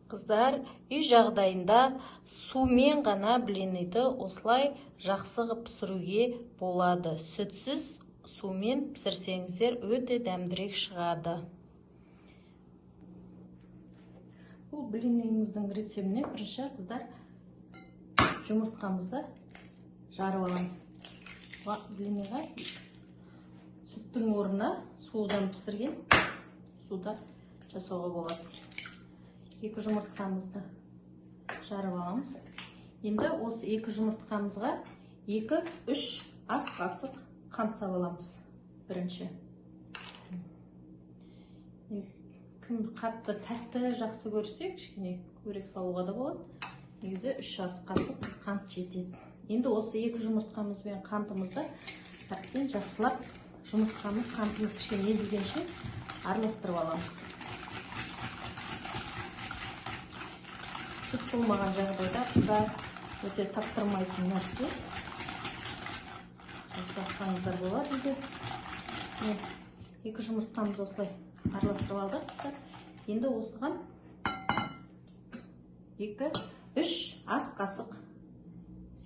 Қыздар, үй жағдайында сумен ғана блиниді осылай жақсы қылып пісіруге болады. Сүтсіз сумен пісірсеңіздер өте дәмдірек шығады. Бұл блиніміздің рецептіне бірінші қыздар жұмыртқамызды жарып аламыз. Блиниға сүттің орнына судан пісірген суда жасауға болады. Екі жұмыртқамызды жарып аламыз. Енді осы екі жұмыртқамызға 2-3 ас қасық қант сап аламыз. Бірінші. Кім қатты тәтті жақсы көрсе, кішкене көбірек салуға да болады. Негізі 3 ас қасық қант жетеді. Енді осы екі жұмыртқамыз бен қантымызды тәптен жақсылап, жұмыртқамыз, қантымыз кішкене езілгенше араластырып аламыз. Сүт болмаған жағдайда қыздар өте таптырмайтын нәрсе. Жасаңыздар болады үйде. Екі жұмыртқамызды осылай араластырып алдық қыздар. Енді осыған 2-3 ас қасық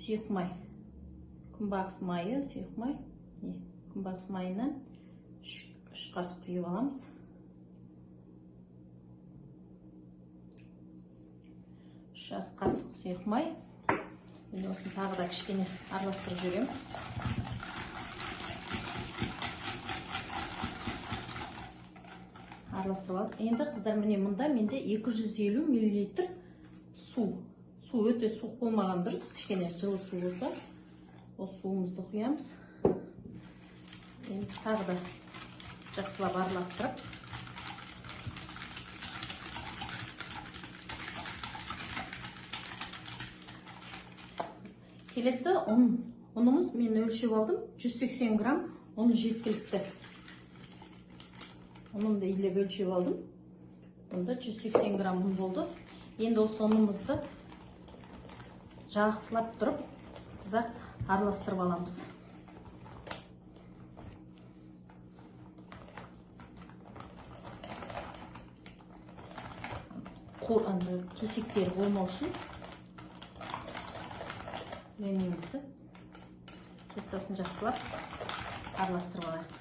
сұйық май. Күнбағыс майы, сұйық май. Күнбағыс майынан 3 қасық құйып аламыз. Ас қасық сұйық май. Енді осыны тағы да кішкене араластырып жүреміз. Араластырып алып. Енді қыздар міне мұнда менде 250 мл су. Су өте суық болмаған дұрыс. Кішкене жылы су болса, осы суымызды құямыз. Енді тағы да жақсылап араластырып. Келесі ұнымыз мен өлшеп алдым. 180 грамм ұн жеткілікті. Ұнымды илеп өлшеп алдым. Бұнда 180 грамм ұн болды. Енді осы ұнымызды жақсылап тұрып, қыздар араластырып аламыз. Кесектері болмау үшін блинімізді тестасын жақсылап араластырып алайық.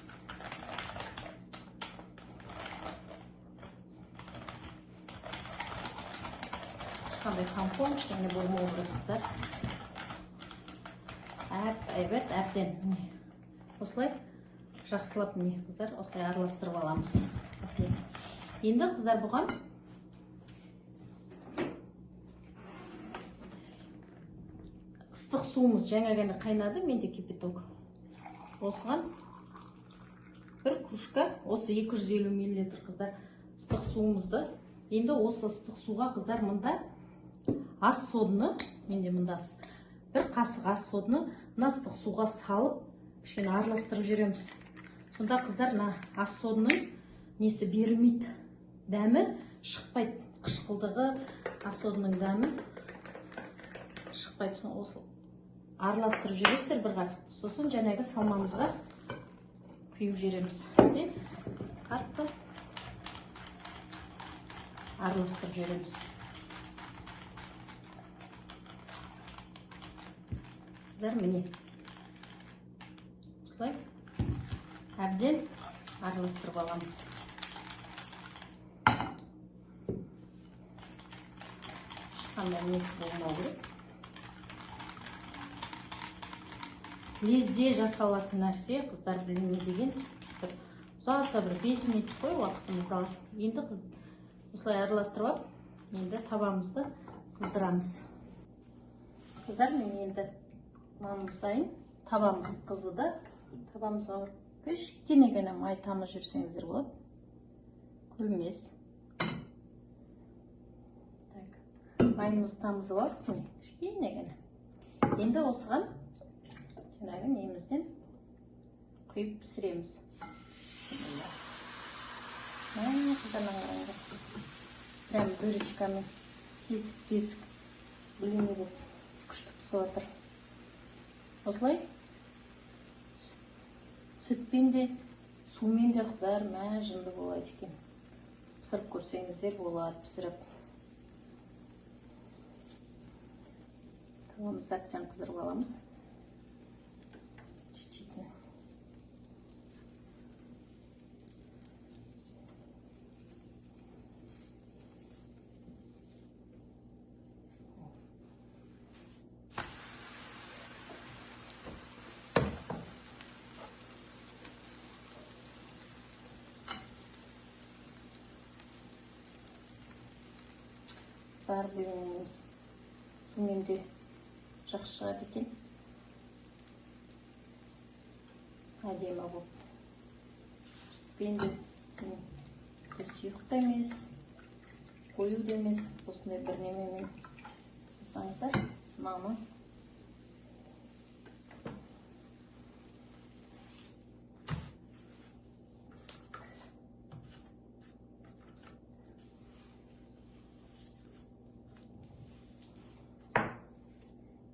Ешқандай қамқор, ештеңе болмау керек қыздар. Әбден. Осылай жақсылап қыздар осылай араластырып аламыз. Енді қыздар бұған ыстық суымыз жаңа ғана қайнады, менде кипяток. Осыған бір кружка, осы 250 мл қыздар ыстық суымызды. Енді осы ыстық суға қыздар мұнда ас содыны, менде мұнда бір қасық ас содыны ыстық суға салып, кішкене араластырып жүреміз. Сонда қыздар ас содының несі берілмейді, дәмі шықпайды, қышқылдығы ас содының дәмі шықпайды. Осы араластырып жүресіздер бір қасықты. Сосын жаңағы салмамызға құйып жүреміз. Қатты араластырып жүреміз. Қыздар міне осылай әбден араластырып аламыз. Ешқандай несі болмау керек. Лезде жасалатын нәрсе, қыздар блини деген ұзаса бір 5 минут қой уақытымызды алады. Енді осылай араластырып алып, енді табамызды қыздырамыз. Қыздар, мен енді мамыз дайын, табамыз қызыды. Табамызға кішкене ғана май тамыз жүрсеңіздер болады. Күлмес. Майымыз тамызып алып, кішкене ғана. Енді осыған жаңағы немізден құйып пісіреміз. Прям дырочками кесік блини болып күшті пісіп жатыр. Осылай сүтпен де сумен де қыздар жынды болады екен. Пісіріп көрсеңіздер болады, пісіріп. Тамамызды әбден қыздырып аламыз. Чечетін. Бар біліміміз сумен де жақсы шығады екен. Әдемі болып. Сүтпен де сұйық та емес, қою да емес. Осындай бір немемен жасасаңыздар, мама.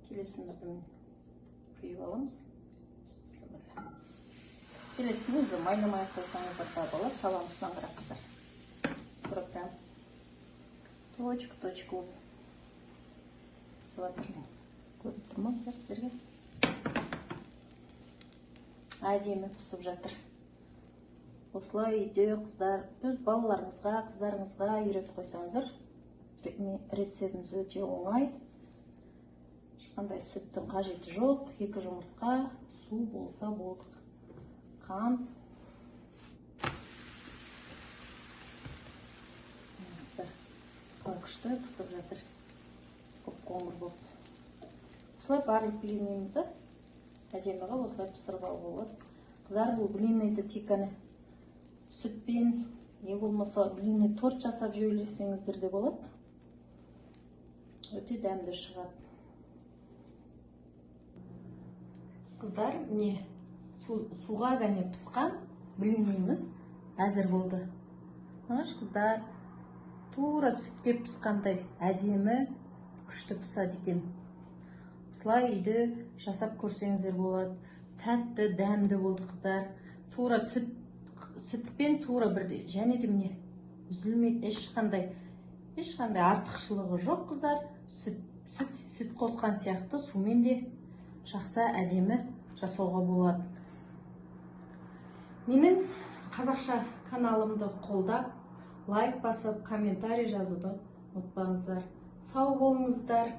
Келесімізді құйып аламыз. Келесіні уже майламай қойсаңыздар да болады. Табамыздан қарап қыздар. Көріп прям точка болып пісіп жатыр. Көріп тұр ма сіздерге? Әдемі пісіп жатыр. Осылай үйде қыздар, өз балаларыңызға, қыздарыңызға үйретіп қойсаңыздар, рецептіміз өте оңай. Ешқандай сүттің қажеті жоқ. 2 жұмыртқа, су болса болды. Қант. Қалай күшті пісіп жатыр. Қоңыр болып. Осылай барлық блинімізді әдемі қылып осылай пісіріп алуға болады. Қыздар, бұл блинді тек қана сүтпен, не болмаса блинді торт жасап жеулесеңіздер де болады. Өте дәмді шығады. Қыздар, міне суға ғана пісқан блиніміз әзір болды. Қыздар, тура сүтке пісқандай әдемі күшті піседі екен. Осылай үйде жасап көрсеңіздер болады. Тәтті, дәмді болды қыздар. Тура сүтпен тура бірдей. Және де міне үзілмейді, ешқандай артықшылығы жоқ қыздар. Сүт қосқан сияқты сумен де жақсы әдемі жасауға болады. Менің қазақша каналымды қолдап, лайк басып, комментарий жазуды ұмытпаңыздар. Сау болыңыздар.